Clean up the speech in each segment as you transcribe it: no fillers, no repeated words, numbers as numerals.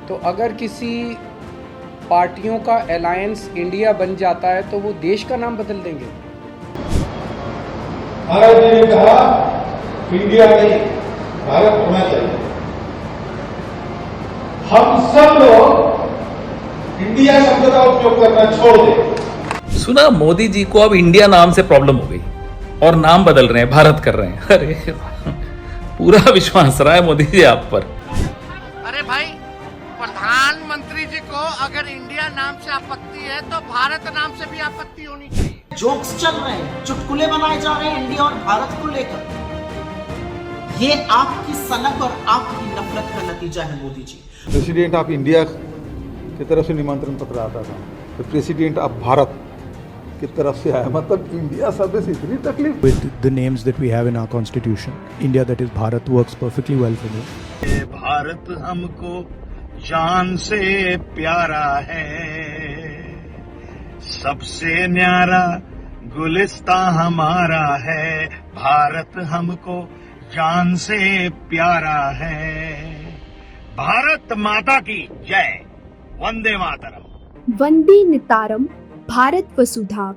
तो अगर किसी पार्टियों का अलायंस इंडिया बन जाता है तो वो देश का नाम बदल देंगे। भारत ने कहा इंडिया नहीं, भारत होना चाहिए। हम सब लोग इंडिया शब्द का उपयोग करना छोड़ दें। सुना मोदी जी को अब इंडिया नाम से प्रॉब्लम हो गई और नाम बदल रहे हैं, भारत कर रहे हैं। अरे पूरा विश्वास रहा है मोदी जी आप पर। अरे भाई, प्रधानमंत्री जी को अगर इंडिया नाम से आपत्ति है तो भारत नाम से भी आपत्ति होनी चाहिए। जोक्स चल रहे हैं, चुटकुले बनाए जा रहे हैं इंडिया और भारत को लेकर। ये आपकी सनक और आपकी नफरत का नतीजा है Modi ji. President of India की तरफ से निमंत्रण पत्र आता था, तो प्रेसिडेंट ऑफ भारत की तरफ से आया, मतलब इंडिया शब्द से इतनी तकलीफ। With the names that we have in our constitution, India that is Bharat works perfectly well for me. Bharat हमको जान से प्यारा है, सबसे न्यारा गुलिस्ता हमारा है। भारत हमको जान से प्यारा है। भारत माता की जय। वंदे मातरम। वंदे नितारम भारत वसुधाम।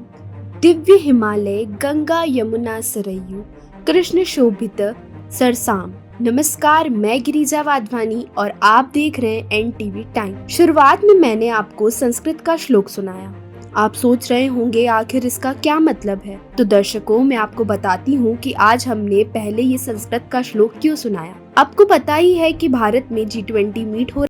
दिव्य हिमालय गंगा यमुना सरयू कृष्ण शोभित सरसाम। नमस्कार, मैं गिरिजा वाधवानी और आप देख रहे हैं एनटीवी टाइम। शुरुआत में मैंने आपको संस्कृत का श्लोक सुनाया। आप सोच रहे होंगे आखिर इसका क्या मतलब है, तो दर्शकों मैं आपको बताती हूँ कि आज हमने पहले ये संस्कृत का श्लोक क्यों सुनाया। आपको पता ही है कि भारत में G20 मीट हो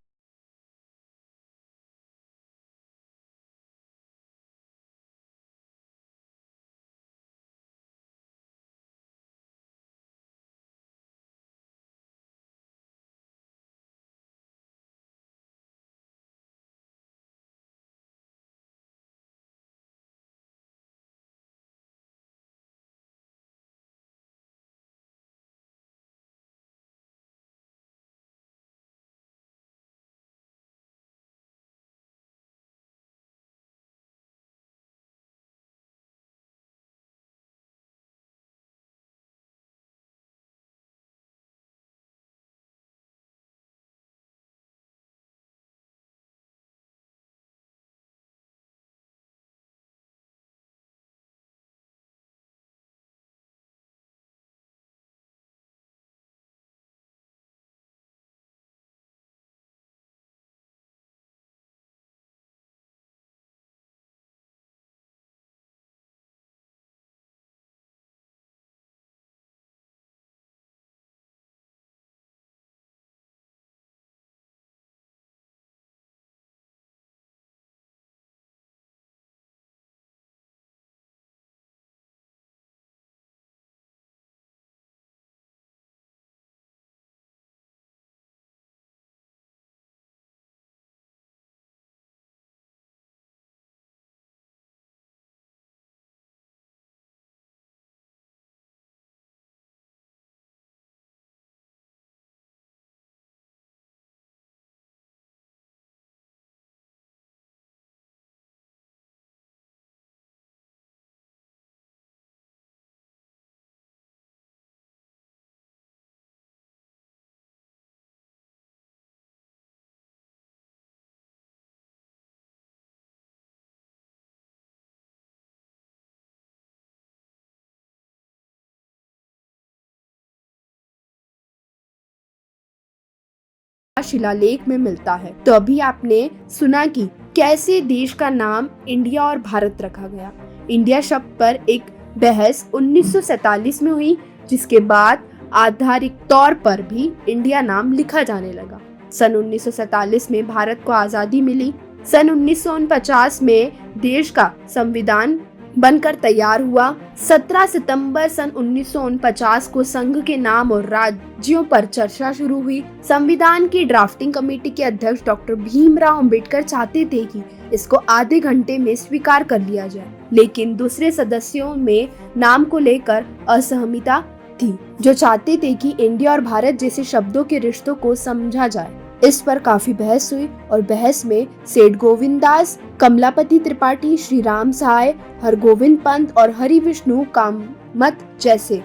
शिलालेख में मिलता है। तो अभी आपने सुना कि कैसे देश का नाम इंडिया और भारत रखा गया। इंडिया शब्द पर एक बहस 1947 में हुई, जिसके बाद आधारिक तौर पर भी इंडिया नाम लिखा जाने लगा। सन 1947 में भारत को आजादी मिली। सन 1949 में देश का संविधान बनकर तैयार हुआ। 17 सितंबर सन 1949 को संघ के नाम और राज्यों पर चर्चा शुरू हुई। संविधान की ड्राफ्टिंग कमेटी के अध्यक्ष डॉक्टर भीमराव अंबेडकर चाहते थे कि इसको आधे घंटे में स्वीकार कर लिया जाए, लेकिन दूसरे सदस्यों में नाम को लेकर असहमति थी, जो चाहते थे कि इंडिया और भारत जैसे शब्दों के रिश्तों को समझा जाए। इस पर काफी बहस हुई और बहस में सेठ गोविंददास, कमलापति त्रिपाठी, श्री राम सहाय, हरगोविंद पंत और हरि विष्णु कामत जैसे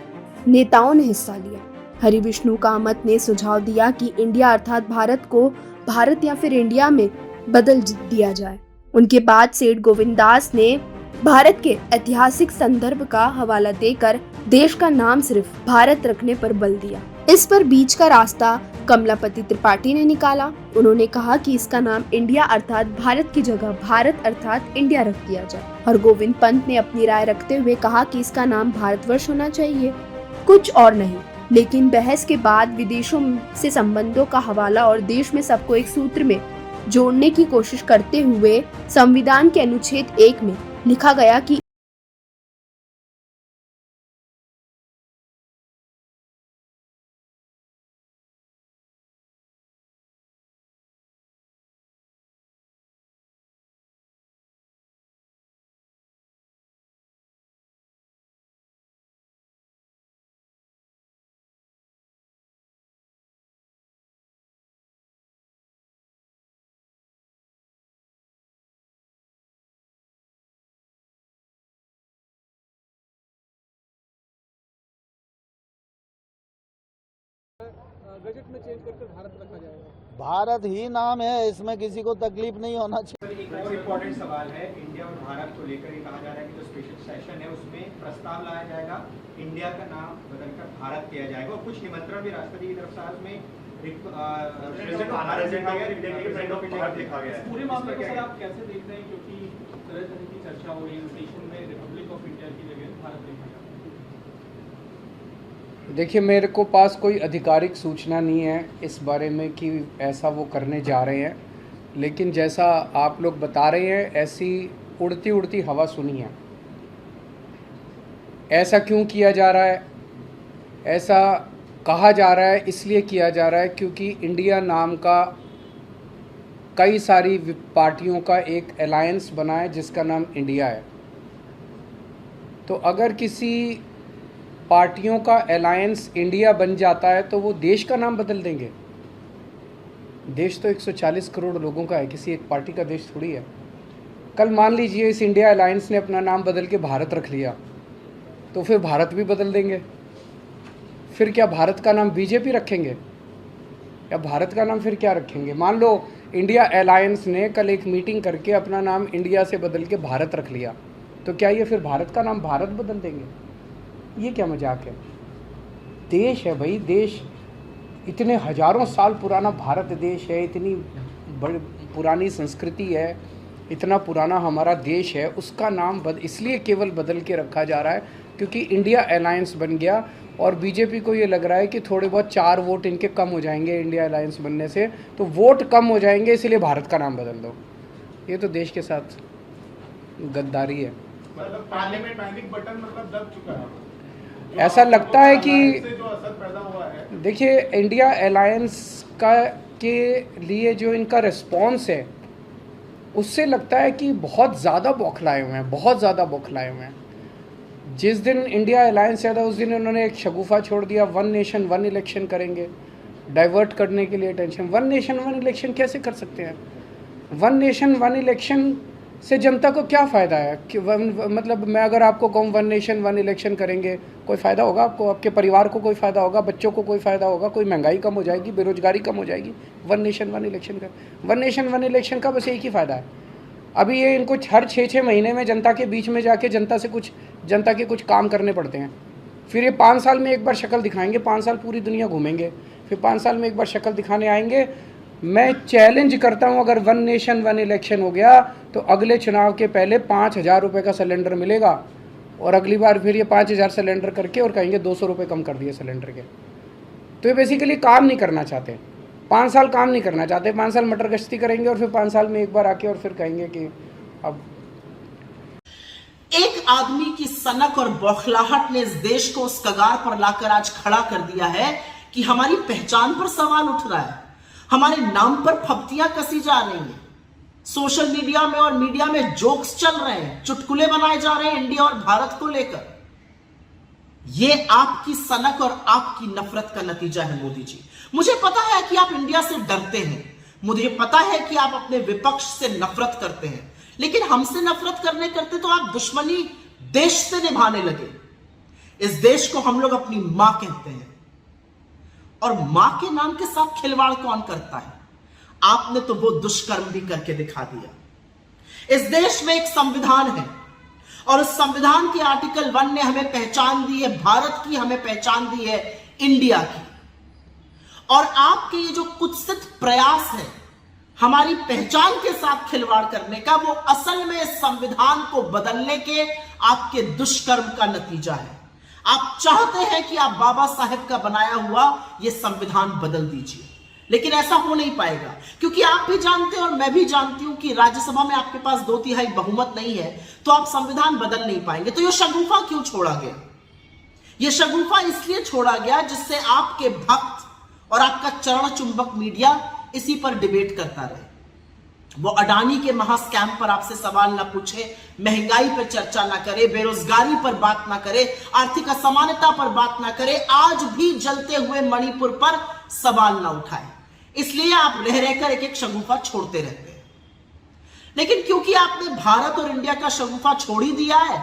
नेताओं ने हिस्सा लिया। हरि विष्णु कामत ने सुझाव दिया कि इंडिया अर्थात भारत को भारत या फिर इंडिया में बदल दिया जाए। उनके बाद सेठ गोविंद दास ने भारत के ऐतिहासिक संदर्भ का हवाला देकर देश का नाम सिर्फ भारत रखने पर बल दिया। इस पर बीच का रास्ता कमलापति त्रिपाठी ने निकाला। उन्होंने कहा कि इसका नाम इंडिया अर्थात भारत की जगह भारत अर्थात इंडिया रख दिया जाए। और गोविंद पंत ने अपनी राय रखते हुए कहा कि इसका नाम भारतवर्ष होना चाहिए, कुछ और नहीं। लेकिन बहस के बाद विदेशों से संबंधों का हवाला और देश में सबको एक सूत्र में जोड़ने की कोशिश करते हुए संविधान के अनुच्छेद 1 में लिखा गया कि गजट में चेंज करके भारत रखा जाएगा। भारत ही नाम है, इसमें किसी को तकलीफ नहीं होना चाहिए। एक और इम्पोर्टेंट सवाल है इंडिया और भारत को लेकर। ये कहा जा रहा है कि जो स्पेशल सेशन है उसमें प्रस्ताव लाया जाएगा, इंडिया का नाम बदलकर भारत किया जाएगा और कुछ निमंत्रण भी राष्ट्रपति की तरफ से उसमें पूरे मामले को सर आप कैसे देख रहे हैं, क्योंकि तरह तरह की चर्चा हो रही है सेशन में रिपब्लिक ऑफ इंडिया की जगह भारत देखा जाए। देखिए, मेरे को पास कोई आधिकारिक सूचना नहीं है इस बारे में कि ऐसा वो करने जा रहे हैं, लेकिन जैसा आप लोग बता रहे हैं ऐसी उड़ती उड़ती हवा सुनी है। ऐसा क्यों किया जा रहा है, ऐसा कहा जा रहा है, इसलिए किया जा रहा है क्योंकि इंडिया नाम का कई सारी पार्टियों का एक अलायंस बना है जिसका नाम इंडिया है। तो अगर किसी पार्टियों का अलायंस इंडिया बन जाता है तो वो देश का नाम बदल देंगे। देश तो 140 करोड़ लोगों का है, किसी एक पार्टी का देश थोड़ी है। कल मान लीजिए इस इंडिया अलायंस ने अपना नाम बदल के भारत रख लिया, तो फिर भारत भी बदल देंगे। फिर क्या भारत का नाम बीजेपी रखेंगे या भारत का नाम फिर क्या रखेंगे? मान लो इंडिया अलायंस ने कल एक मीटिंग करके अपना नाम इंडिया से बदल के भारत रख लिया, तो क्या ये फिर भारत का नाम भारत बदल देंगे? ये क्या मजाक है? देश है भाई, देश इतने हजारों साल पुराना भारत देश है, इतनी बड़ी पुरानी संस्कृति है, इतना पुराना हमारा देश है, उसका नाम इसलिए केवल बदल के रखा जा रहा है क्योंकि इंडिया अलायंस बन गया और बीजेपी को ये लग रहा है कि थोड़े बहुत 4 वोट इनके कम हो जाएंगे इंडिया अलायंस बनने से, तो वोट कम हो जाएंगे इसलिए भारत का नाम बदल दो। ये तो देश के साथ गद्दारी है। मतलब पार्लियामेंट पैनिक बटन मतलब दब चुका है। ऐसा लगता है कि जो असर पैदा हुआ है, देखिए इंडिया अलायंस का के लिए जो इनका रिस्पॉन्स है उससे लगता है कि बहुत ज़्यादा बौखलाए हुए हैं, बहुत ज़्यादा बौखलाए हुए हैं। जिस दिन इंडिया अलायंस आया था उस दिन उन्होंने एक शगुफा छोड़ दिया, 1 नेशन 1 इलेक्शन करेंगे, डाइवर्ट करने के लिए टेंशन। 1 नेशन 1 इलेक्शन कैसे कर सकते हैं? 1 नेशन 1 इलेक्शन से जनता को क्या फ़ायदा है कि मतलब मैं अगर आपको कहूँ 1 नेशन 1 इलेक्शन करेंगे, कोई फ़ायदा होगा आपको? आपके परिवार को कोई फ़ायदा होगा? बच्चों को कोई फ़ायदा होगा? कोई महंगाई कम हो जाएगी, बेरोजगारी कम हो जाएगी? 1 नेशन 1 इलेक्शन का 1 नेशन 1 इलेक्शन का बस एक ही फ़ायदा है। अभी ये इनको हर 6-6 महीने में जनता के बीच में जाके जनता के कुछ काम करने पड़ते हैं। फिर ये 5 साल में एक बार शक्ल दिखाएंगे, 5 साल पूरी दुनिया घूमेंगे, फिर 5 साल में एक बार शक्ल दिखाने आएंगे। मैं चैलेंज करता हूं, अगर 1 नेशन 1 इलेक्शन हो गया तो अगले चुनाव के पहले 5,000 रुपये का सिलेंडर मिलेगा और अगली बार फिर ये 5,000 सिलेंडर करके और कहेंगे 200 रुपये कम कर दिए सिलेंडर के। तो ये बेसिकली काम नहीं करना चाहते, 5 साल काम नहीं करना चाहते, 5 साल मटर गश्ती करेंगे और फिर 5 साल में एक बार आके और फिर कहेंगे कि अब। एक आदमी की सनक और बौखलाहट ने इस देश को उस कगार पर लाकर आज खड़ा कर दिया है कि हमारी पहचान पर सवाल उठ रहा है, हमारे नाम पर फप्तियां कसी जा रही हैं, सोशल मीडिया में और मीडिया में जोक्स चल रहे हैं, चुटकुले बनाए जा रहे हैं इंडिया और भारत को लेकर। यह आपकी सनक और आपकी नफरत का नतीजा है मोदी जी। मुझे पता है कि आप इंडिया से डरते हैं, मुझे पता है कि आप अपने विपक्ष से नफरत करते हैं, लेकिन हमसे नफरत करते तो आप दुश्मनी देश से निभाने लगे। इस देश को हम लोग अपनी मां कहते हैं और मां के नाम के साथ खिलवाड़ कौन करता है? आपने तो वो दुष्कर्म भी करके दिखा दिया। इस देश में एक संविधान है और उस संविधान के आर्टिकल 1 ने हमें पहचान दी है भारत की, हमें पहचान दी है इंडिया की। और आपके ये जो कुत्सित प्रयास है हमारी पहचान के साथ खिलवाड़ करने का, वो असल में इस संविधान को बदलने के आपके दुष्कर्म का नतीजा है। आप चाहते हैं कि आप बाबा साहेब का बनाया हुआ ये संविधान बदल दीजिए, लेकिन ऐसा हो नहीं पाएगा, क्योंकि आप भी जानते हैं और मैं भी जानती हूं कि राज्यसभा में आपके पास 2/3 बहुमत नहीं है, तो आप संविधान बदल नहीं पाएंगे। तो ये शगुफा क्यों छोड़ा गया? ये शगुफा इसलिए छोड़ा गया जिससे आपके भक्त और आपका चरण चुंबक मीडिया इसी पर डिबेट करता रहे। वो अडानी के महास्कैम पर आपसे सवाल ना पूछे, महंगाई पर चर्चा ना करे, बेरोजगारी पर बात ना करे, आर्थिक असमानता पर बात ना करे, आज भी जलते हुए मणिपुर पर सवाल ना उठाए। इसलिए आप रह रहकर एक एक शगुफा छोड़ते रहते हैं। लेकिन क्योंकि आपने भारत और इंडिया का शगुफा छोड़ ही दिया है,